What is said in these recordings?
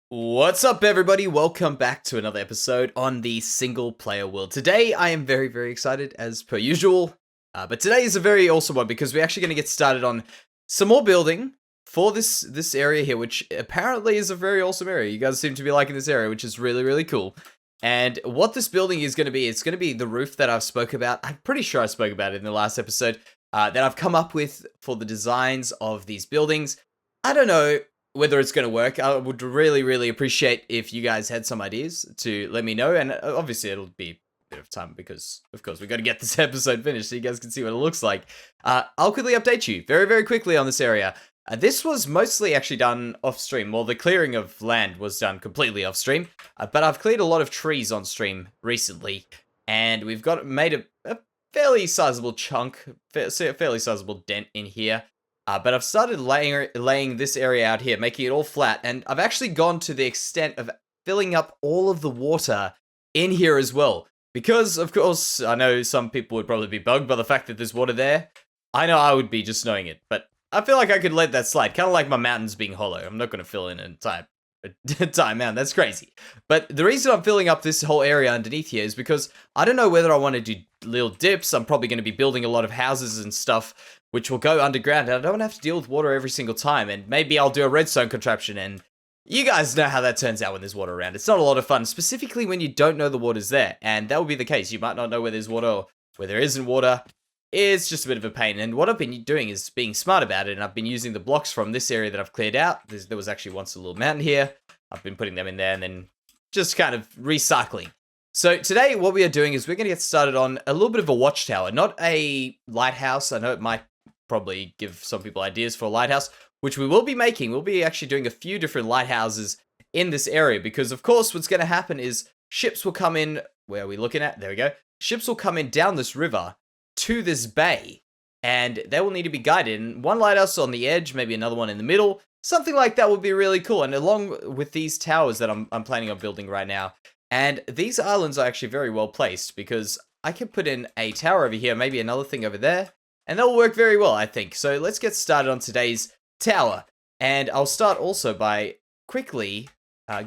What's up, everybody? Welcome back to another episode on the single player world. Today, I am very excited as per usual. But today is a very awesome one because we're actually going to get started on some more building for this area here, which apparently is a very awesome area. You guys seem to be liking this area, which is really cool. And what this building is going to be, it's going to be the roof that I've spoke about. I'm pretty sure I spoke about it in the last episode that I've come up with for the designs of these buildings. I don't know whether it's going to work. I would really appreciate if you guys had some ideas to let me know. And obviously it'll be a bit of time because, of course, we've got to get this episode finished so you guys can see what it looks like. I'll quickly update you very quickly on this area. This was mostly actually done off stream. Well, the clearing of land was done completely off stream. But I've cleared a lot of trees on stream recently. And we've made a fairly sizable chunk, fairly sizable dent in here. But I've started laying this area out here, making it all flat, and I've actually gone to the extent of filling up all of the water in here as well. Because, of course, I know some people would probably be bugged by the fact that there's water there. I know I would be just knowing it, but I feel like I could let that slide, kind of like my mountains being hollow. I'm not going to fill in an entire mountain, that's crazy. But the reason I'm filling up this whole area underneath here is because I don't know whether I want to do little dips. I'm probably going to be building a lot of houses and stuff which will go underground, and I don't have to deal with water every single time, and maybe I'll do a redstone contraption, and you guys know how that turns out when there's water around. It's not a lot of fun, specifically when you don't know the water's there, and that will be the case. You might not know where there's water or where there isn't water. It's just a bit of a pain, and what I've been doing is being smart about it, and I've been using the blocks from this area that I've cleared out. There was actually once a little mountain here. I've been putting them in there, and then just kind of recycling. So today, what we are doing is we're going to get started on a little bit of a watchtower, not a lighthouse. I know it might probably give some people ideas for a lighthouse, which we will be making. We'll be actually doing a few different lighthouses in this area because, of course, what's going to happen is ships will come in. Where are we looking at? There we go. Ships will come in down this river to this bay, and they will need to be guided. And one lighthouse on the edge, maybe another one in the middle. Something like that would be really cool. And along with these towers that I'm planning on building right now, and these islands are actually very well placed because I can put in a tower over here, maybe another thing over there, and that will work very well, I think. So let's get started on today's tower. And I'll start also by quickly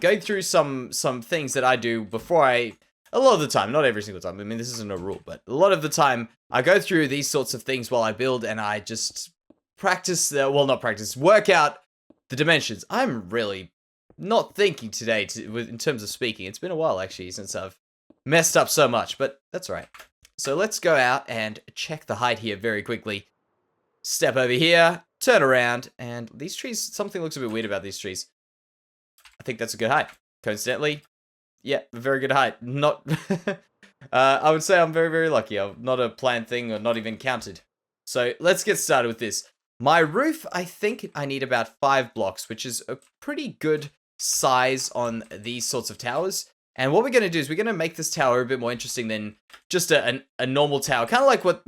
going through some things that I do before a lot of the time, not every single time. I mean, this isn't a rule, but a lot of the time I go through these sorts of things while I build, and I just work out the dimensions. I'm really not thinking today in terms of speaking. It's been a while, actually, since I've messed up so much, but that's all right. So let's go out and check the height here very quickly. Step over here, turn around, and these trees, something looks a bit weird about these trees. I think that's a good height. Coincidentally, yeah, a very good height. Not, I would say I'm very lucky. I'm not a planned thing or not even counted. So let's get started with this. My roof, I think I need about 5 blocks, which is a pretty good size on these sorts of towers. And what we're going to do is we're going to make this tower a bit more interesting than just a normal tower. Kind of like what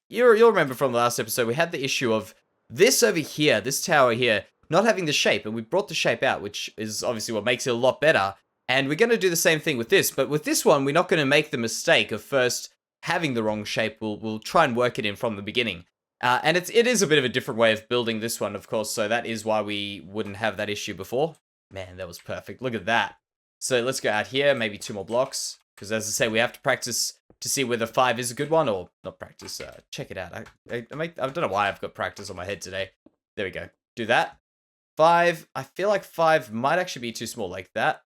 you'll remember from the last episode, we had the issue of this over here, this tower here, not having the shape. And we brought the shape out, which is obviously what makes it a lot better. And we're going to do the same thing with this. But with this one, we're not going to make the mistake of first having the wrong shape. We'll try and work it in from the beginning. And it is a bit of a different way of building this one, of course. So that is why we wouldn't have that issue before. Man, that was perfect. Look at that. So let's go out here, maybe 2 more blocks. Because as I say, we have to practice to see whether 5 is a good one, or not practice, check it out. I don't know why I've got practice on my head today. There we go. Do that. 5, I feel like 5 might actually be too small, like that.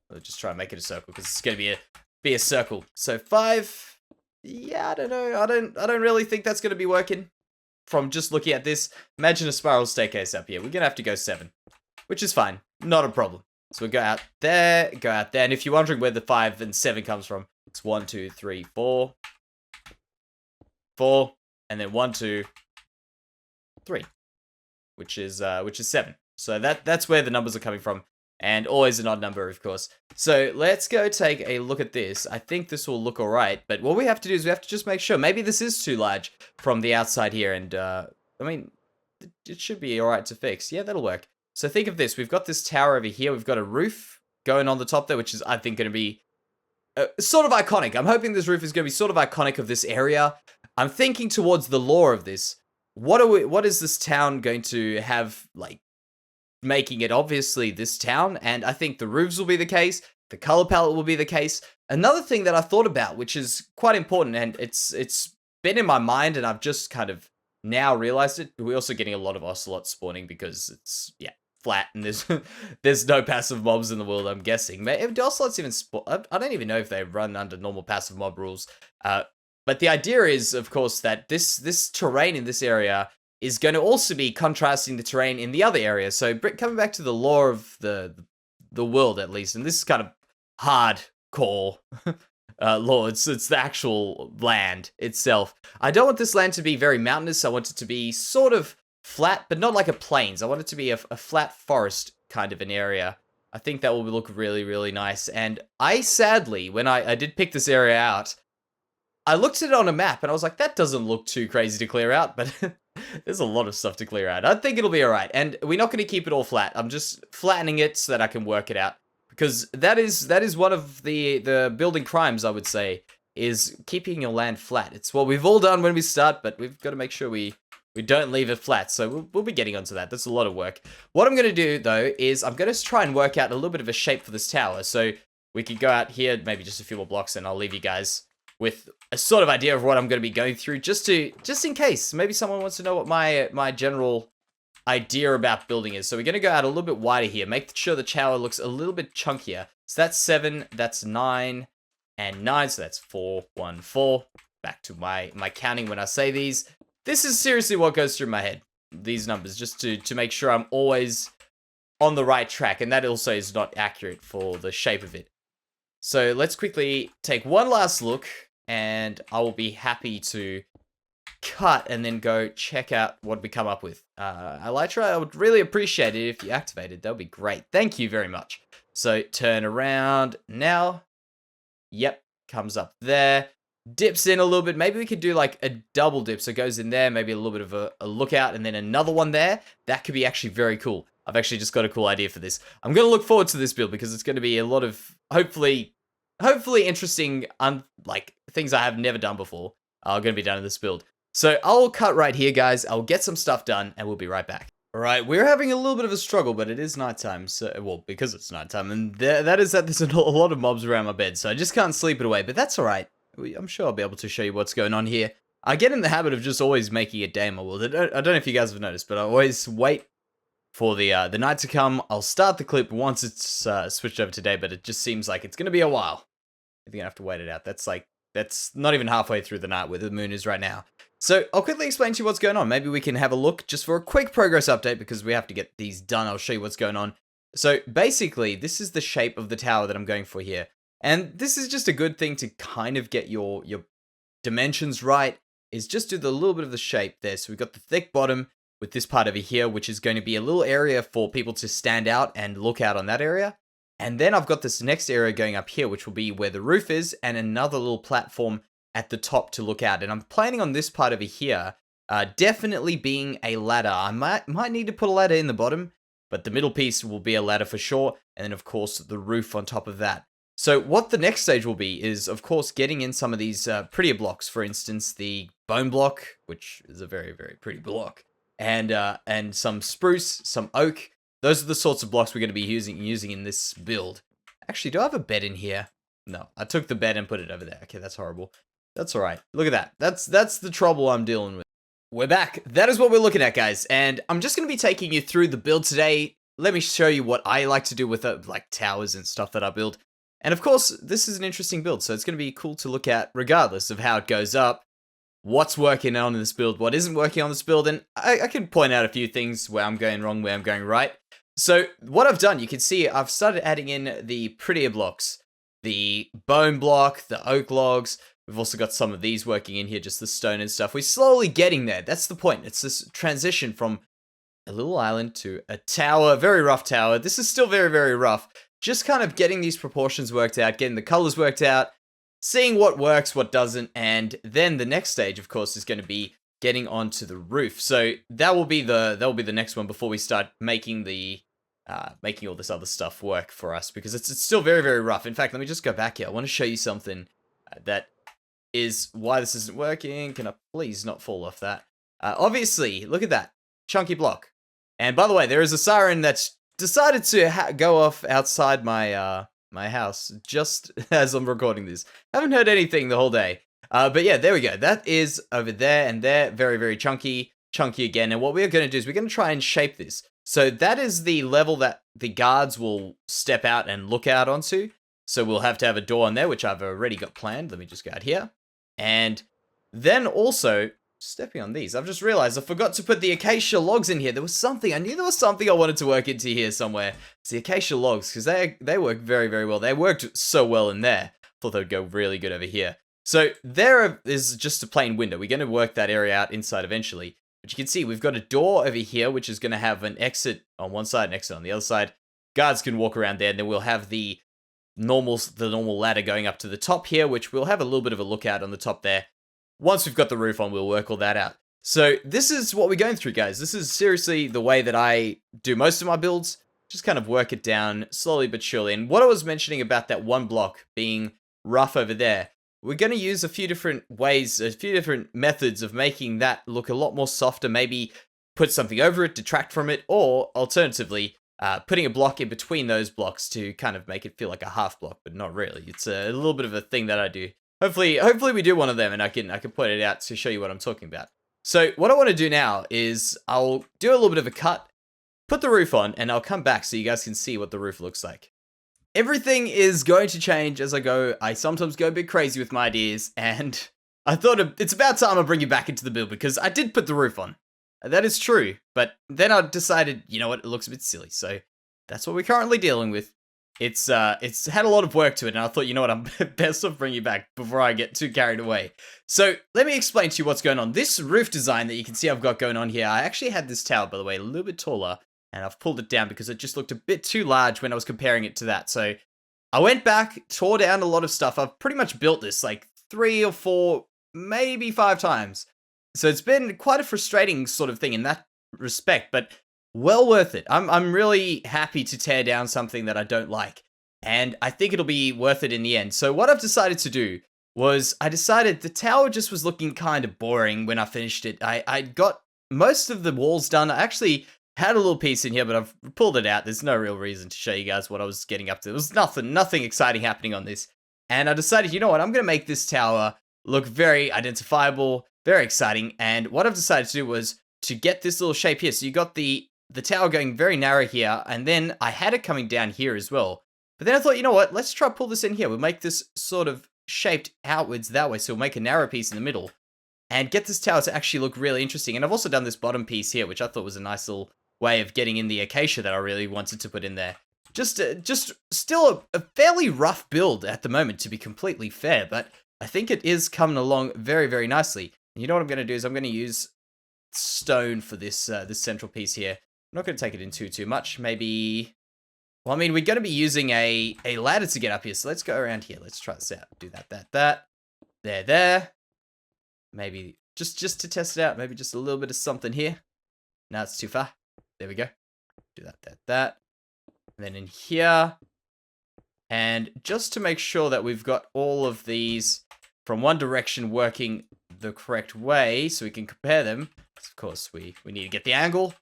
I'll just try and make it a circle, because it's going to be a circle. So 5, yeah, I don't know. I don't really think that's going to be working from just looking at this. Imagine a spiral staircase up here. We're going to have to go 7, which is fine. Not a problem. So we go out there, and if you're wondering where the 5 and 7 comes from, it's 1, 2, 3, 4, 4, and then 1, 2, 3, which is 7. So that's where the numbers are coming from, and always an odd number, of course. So let's go take a look at this. I think this will look alright, but what we have to do is we have to just make sure. Maybe this is too large from the outside here, and I mean, it should be alright to fix. Yeah, that'll work. So think of this. We've got this tower over here. We've got a roof going on the top there, which is, I think, going to be sort of iconic. I'm hoping this roof is going to be sort of iconic of this area. I'm thinking towards the lore of this. What is this town going to have, like, making it obviously this town, and I think the roofs will be the case, the color palette will be the case. Another thing that I thought about, which is quite important, and it's been in my mind, and I've just kind of now realized it. We're also getting a lot of Ocelot spawning because it's, yeah, flat, and there's there's no passive mobs in the world, I'm guessing. Do Ocelots even spawn? I don't even know if they run under normal passive mob rules. But the idea is, of course, that this terrain in this area is going to also be contrasting the terrain in the other area. So coming back to the lore of the world, at least, and this is kind of hardcore lore. It's the actual land itself. I don't want this land to be very mountainous. I want it to be sort of flat, but not like a plains. I want it to be a flat forest kind of an area. I think that will look really, really nice. And I sadly, when I did pick this area out, I looked at it on a map and I was like, that doesn't look too crazy to clear out, but there's a lot of stuff to clear out. I think it'll be alright. And we're not going to keep it all flat. I'm just flattening it so that I can work it out. Because that is one of the building crimes, I would say, is keeping your land flat. It's what we've all done when we start, but we've got to make sure we don't leave it flat. So we'll be getting onto that. That's a lot of work. What I'm going to do, though, is I'm going to try and work out a little bit of a shape for this tower. So we could go out here, maybe just a few more blocks, and I'll leave you guys with a sort of idea of what I'm going to be going through, just in case. Maybe someone wants to know what my general idea about building is. So we're going to go out a little bit wider here. Make sure the tower looks a little bit chunkier. So that's 7, that's 9, and 9. So that's 4, 1, 4. Back to my counting when I say these. This is seriously what goes through my head. These numbers, just to make sure I'm always on the right track. And that also is not accurate for the shape of it. So let's quickly take one last look, and I will be happy to cut and then go check out what we come up with. Elytra, I would really appreciate it if you activated. That would be great. Thank you very much. So turn around now. Yep, comes up there. Dips in a little bit. Maybe we could do like a double dip. So it goes in there, maybe a little bit of a lookout, and then another one there. That could be actually very cool. I've actually just got a cool idea for this. I'm going to look forward to this build because it's going to be a lot of, hopefully interesting, like things I have never done before are going to be done in this build. So I'll cut right here, guys. I'll get some stuff done, and we'll be right back. All right, we're having a little bit of a struggle, but it is nighttime. So, well, because it's nighttime, and there's a lot of mobs around my bed, so I just can't sleep it away. But that's all right. I'm sure I'll be able to show you what's going on here. I get in the habit of just always making a day in my world. I don't know if you guys have noticed, but I always wait for the night to come. I'll start the clip once it's switched over to day, but it just seems like it's going to be a while. I think I have to wait it out. That's not even halfway through the night where the moon is right now. So I'll quickly explain to you what's going on. Maybe we can have a look just for a quick progress update because we have to get these done. I'll show you what's going on. So basically, this is the shape of the tower that I'm going for here. And this is just a good thing to kind of get your dimensions right, is just do the little bit of the shape there. So we've got the thick bottom with this part over here, which is going to be a little area for people to stand out and look out on that area. And then I've got this next area going up here, which will be where the roof is, and another little platform at the top to look out. And I'm planning on this part over here definitely being a ladder. I might need to put a ladder in the bottom, but the middle piece will be a ladder for sure. And then, of course, the roof on top of that. So what the next stage will be is, of course, getting in some of these prettier blocks. For instance, the bone block, which is a very, very pretty block, and some spruce, some oak. Those are the sorts of blocks we're going to be using in this build. Actually, do I have a bed in here? No, I took the bed and put it over there. Okay, that's horrible. That's all right. Look at that. That's the trouble I'm dealing with. We're back. That is what we're looking at, guys. And I'm just going to be taking you through the build today. Let me show you what I like to do with like towers and stuff that I build. And of course, this is an interesting build, so it's going to be cool to look at regardless of how it goes up, what's working on in this build, what isn't working on this build, and I can point out a few things where I'm going wrong, where I'm going right. So what I've done, you can see I've started adding in the prettier blocks, the bone block, the oak logs. We've also got some of these working in here, just the stone and stuff. We're slowly getting there. That's the point. It's this transition from a little island to a tower, a very rough tower. This is still very, very rough. Just kind of getting these proportions worked out, getting the colors worked out, seeing what works, what doesn't, and then the next stage, of course, is going to be getting onto the roof. So that will be the next one before we start making making all this other stuff work for us, because it's still very, very rough. In fact, let me just go back here. I want to show you something that is why this isn't working. Can I please not fall off that? Obviously, look at that chunky block. And by the way, there is a siren that's decided to go off outside my my house just as I'm recording this. Haven't heard anything the whole day. But yeah, there we go. That is over there and there. Very, very chunky. Chunky again. And what we're going to do is we're going to try and shape this. So that is the level that the guards will step out and look out onto. So we'll have to have a door on there, which I've already got planned. Let me just go out here. And then also, stepping on these, I've just realized I forgot to put the Acacia Logs in here. There was something, I knew there was something I wanted to work into here somewhere. It's the Acacia Logs, because they work very, very well. They worked so well in there. Thought they would go really good over here. So there is just a plain window. We're going to work that area out inside eventually. But you can see we've got a door over here, which is going to have an exit on one side and exit on the other side. Guards can walk around there, and then we'll have the normal ladder going up to the top here, which we'll have a little bit of a look at on the top there. Once we've got the roof on, we'll work all that out. So this is what we're going through, guys. This is seriously the way that I do most of my builds. Just kind of work it down slowly but surely. And what I was mentioning about that one block being rough over there, we're going to use a few different ways, a few different methods of making that look a lot more softer. Maybe put something over it, detract from it, or alternatively, putting a block in between those blocks to kind of make it feel like a half block, but not really. It's a little bit of a thing that I do. Hopefully we do one of them, and I can point it out to show you what I'm talking about. So what I want to do now is I'll do a little bit of a cut, put the roof on, and I'll come back so you guys can see what the roof looks like. Everything is going to change as I go. I sometimes go a bit crazy with my ideas, and I thought it's about time I bring you back into the build, because I did put the roof on. That is true, but then I decided, you know what, it looks a bit silly, so that's what we're currently dealing with. It's had a lot of work to it, and I thought, you know what, I'm best off bringing you back before I get too carried away. So let me explain to you what's going on. This roof design that you can see I've got going on here, I actually had this tower, by the way, a little bit taller, and I've pulled it down because it just looked a bit too large when I was comparing it to that. So I went back, tore down a lot of stuff. I've pretty much built this like 3 or 4, maybe 5 times. So it's been quite a frustrating sort of thing in that respect, but well worth it. I'm really happy to tear down something that I don't like, and I think it'll be worth it in the end. So what I've decided to do was I decided the tower just was looking kind of boring when I finished it. I got most of the walls done. I actually had a little piece in here, but I've pulled it out. There's no real reason to show you guys what I was getting up to. There was nothing exciting happening on this. And I decided, you know what, I'm going to make this tower look very identifiable, very exciting. And what I've decided to do was to get this little shape here. So you got the tower going very narrow here, and then I had it coming down here as well. But then I thought, you know what, let's try pull this in here. We'll make this sort of shaped outwards that way. So we'll make a narrow piece in the middle and get this tower to actually look really interesting. And I've also done this bottom piece here, which I thought was a nice little way of getting in the acacia that I really wanted to put in there. Just still a fairly rough build at the moment, to be completely fair, but I think it is coming along very, very nicely. And you know what I'm going to do is I'm going to use stone for this this central piece here. I'm not going to take it in too much. Maybe, well, I mean, we're going to be using a ladder to get up here, so let's go around here. Let's try this out. Do that. There. Maybe just to test it out, maybe just a little bit of something here. No, it's too far. There we go. Do that. And then in here. And just to make sure that we've got all of these from one direction working the correct way so we can compare them. Of course, we need to get the angle.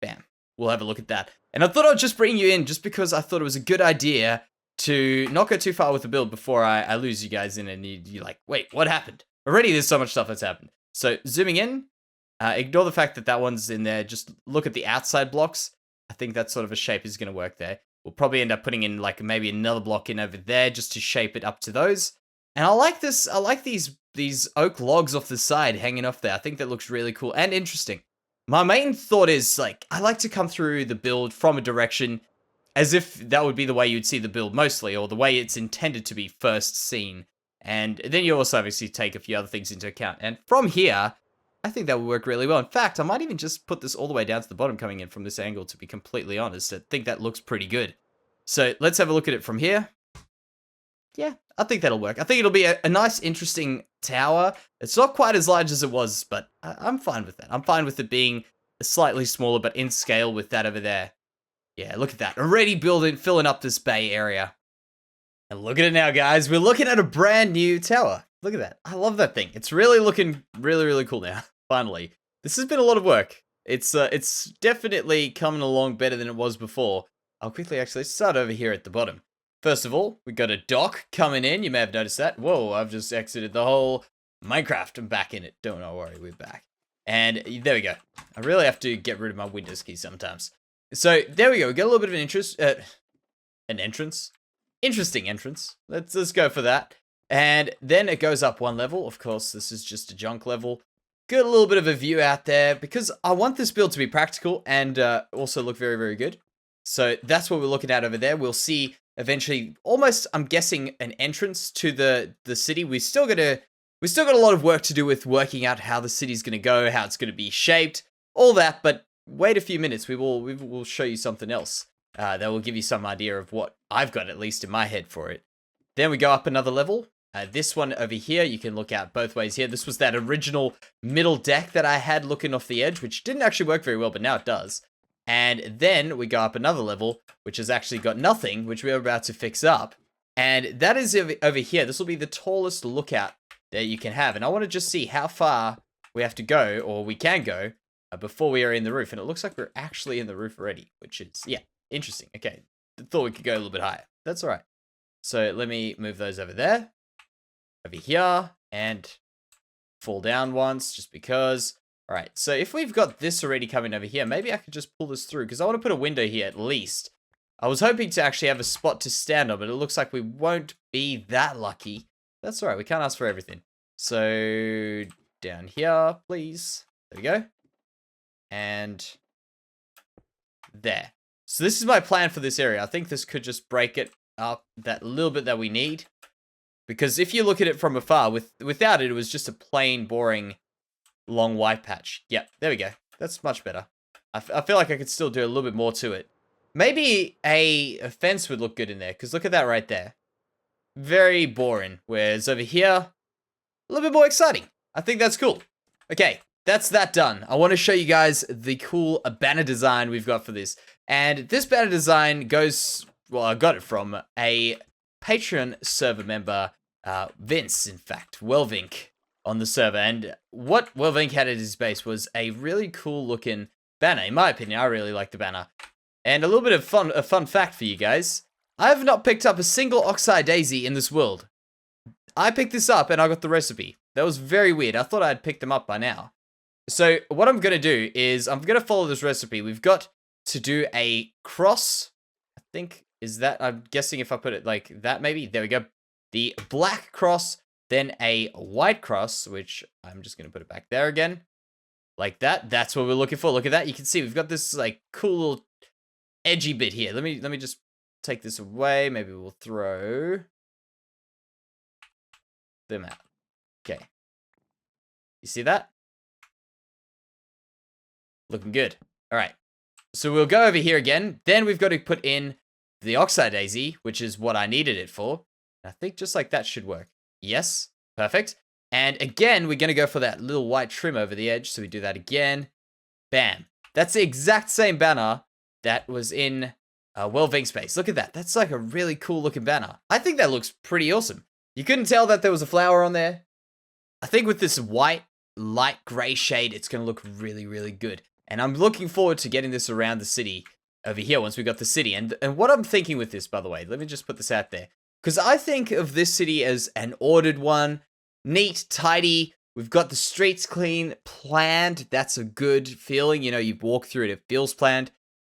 Bam. We'll have a look at that. And I thought I'd just bring you in just because I thought it was a good idea to not go too far with the build before I lose you guys in and you're like, wait, what happened? Already there's so much stuff that's happened. So zooming in, ignore the fact that that one's in there. Just look at the outside blocks. I think that sort of a shape is going to work there. We'll probably end up putting in like maybe another block in over there just to shape it up to those. And I like this. I like these oak logs off the side hanging off there. I think that looks really cool and interesting. My main thought is, like, I like to come through the build from a direction as if that would be the way you'd see the build mostly, or the way it's intended to be first seen. And then you also obviously take a few other things into account. And from here, I think that would work really well. In fact, I might even just put this all the way down to the bottom coming in from this angle, to be completely honest. I think that looks pretty good. So let's have a look at it from here. Yeah, I think that'll work. I think it'll be a nice, interesting tower. It's not quite as large as it was, but I'm fine with that. I'm fine with it being slightly smaller, but in scale with that over there. Yeah, look at that. Already filling up this bay area. And look at it now, guys. We're looking at a brand new tower. Look at that. I love that thing. It's really looking really, really cool now. Finally. This has been a lot of work. It's definitely coming along better than it was before. I'll quickly actually start over here at the bottom. First of all, we got a dock coming in. You may have noticed that. Whoa, I've just exited the whole Minecraft. I'm back in it. Don't worry, we're back. And there we go. I really have to get rid of my Windows key sometimes. So there we go. We got a little bit of an entrance. Interesting entrance. Let's go for that. And then it goes up one level. Of course, this is just a junk level. Got a little bit of a view out there because I want this build to be practical and also look very, very good. So that's what we're looking at over there. We'll see eventually, almost, I'm guessing, an entrance to the city. We still got a lot of work to do with working out how the city's going to go, how it's going to be shaped, all that. But wait a few minutes, we will show you something else that will give you some idea of what I've got, at least in my head, for it. Then we go up another level. This one over here, you can look out both ways here. This was that original middle deck that I had looking off the edge, which didn't actually work very well, but now it does. And then we go up another level, which has actually got nothing, which we're about to fix up. And that is over here. This will be the tallest lookout that you can have. And I want to just see how far we have to go, or we can go, before we are in the roof. And it looks like we're actually in the roof already, which is, yeah, interesting. Okay, thought we could go a little bit higher. That's all right. So let me move those over there, over here, and fall down once, just because. All right, so if we've got this already coming over here, maybe I could just pull this through, because I want to put a window here at least. I was hoping to actually have a spot to stand on, but it looks like we won't be that lucky. That's all right, we can't ask for everything. So, down here, please. There we go. And there. So this is my plan for this area. I think this could just break it up that little bit that we need. Because if you look at it from afar, without it, it was just a plain, boring, long white patch. Yep, there we go. That's much better. I feel like I could still do a little bit more to it. Maybe a fence would look good in there, because look at that right there. Very boring. Whereas over here, a little bit more exciting. I think that's cool. Okay, that's that done. I want to show you guys the cool banner design we've got for this. And this banner design goes, well, I got it from a Patreon server member, Vince, in fact, Welvink, on the server. And what Welvink had at his base was a really cool looking banner. In my opinion, I really like the banner. And a little bit of a fun fact for you guys. I have not picked up a single oxeye daisy in this world. I picked this up and I got the recipe. That was very weird. I thought I'd picked them up by now. So what I'm going to do is I'm going to follow this recipe. We've got to do a cross. I think, is that, I'm guessing if I put it like that, maybe. There we go. The black cross, then a white cross, which I'm just going to put it back there again. Like that. That's what we're looking for. Look at that. You can see we've got this like cool little edgy bit here. Let me just take this away. Maybe we'll throw them out. Okay. You see that? Looking good. All right. So we'll go over here again. Then we've got to put in the oxeye daisy, which is what I needed it for. I think just like that should work. Yes. Perfect. And again, we're going to go for that little white trim over the edge. So we do that again. Bam. That's the exact same banner that was in Welvink's base. Look at that. That's like a really cool looking banner. I think that looks pretty awesome. You couldn't tell that there was a flower on there. I think with this white, light gray shade, it's going to look really, really good. And I'm looking forward to getting this around the city over here once we got the city. And what I'm thinking with this, by the way, let me just put this out there. Because I think of this city as an ordered one. Neat, tidy. We've got the streets clean, planned. That's a good feeling. You know, you walk through it, it feels planned.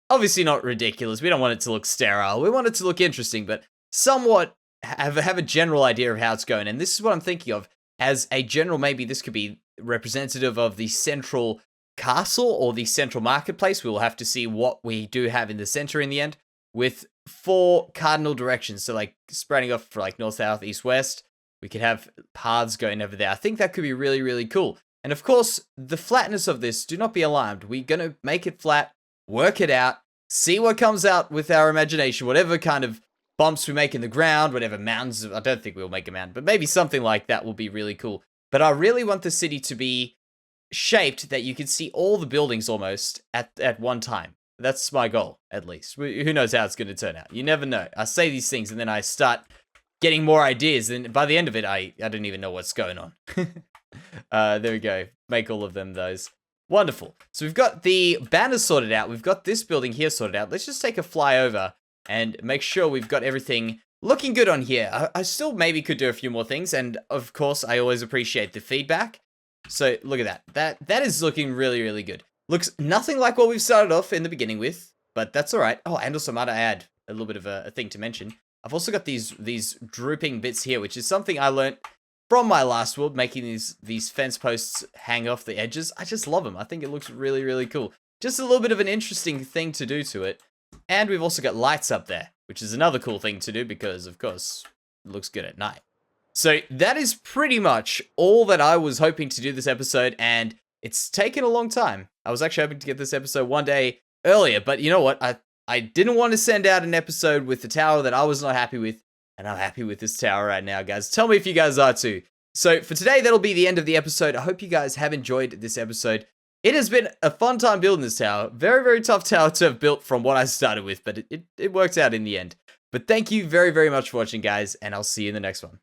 Obviously not ridiculous. We don't want it to look sterile. We want it to look interesting, but somewhat have a general idea of how it's going. And this is what I'm thinking of. As a general, maybe this could be representative of the central castle or the central marketplace. We will have to see what we do have in the center in the end, with 4 cardinal directions. So like spreading off for like north, south, east, west. We could have paths going over there. I think that could be really, really cool. And of course, the flatness of this, do not be alarmed. We're going to make it flat, work it out, see what comes out with our imagination, whatever kind of bumps we make in the ground, whatever mountains. I don't think we'll make a mountain, but maybe something like that will be really cool. But I really want the city to be shaped that you can see all the buildings almost at one time. That's my goal, at least. Who knows how it's going to turn out? You never know. I say these things and then I start getting more ideas, and by the end of it, I don't even know what's going on. There we go. Make all of them those. Wonderful. So we've got the banners sorted out. We've got this building here sorted out. Let's just take a flyover and make sure we've got everything looking good on here. I still maybe could do a few more things. And of course, I always appreciate the feedback. So look at that. That is looking really, really good. Looks nothing like what we've started off in the beginning with, but that's all right. Oh, and also might I add a little bit of a thing to mention. I've also got these drooping bits here, which is something I learned from my last world, making these fence posts hang off the edges. I just love them. I think it looks really, really cool. Just a little bit of an interesting thing to do to it. And we've also got lights up there, which is another cool thing to do because, of course, it looks good at night. So that is pretty much all that I was hoping to do this episode, and it's taken a long time. I was actually hoping to get this episode one day earlier, but you know what? I didn't want to send out an episode with the tower that I was not happy with, and I'm happy with this tower right now, guys. Tell me if you guys are too. So for today, that'll be the end of the episode. I hope you guys have enjoyed this episode. It has been a fun time building this tower. Very, very tough tower to have built from what I started with, but it worked out in the end. But thank you very, very much for watching, guys, and I'll see you in the next one.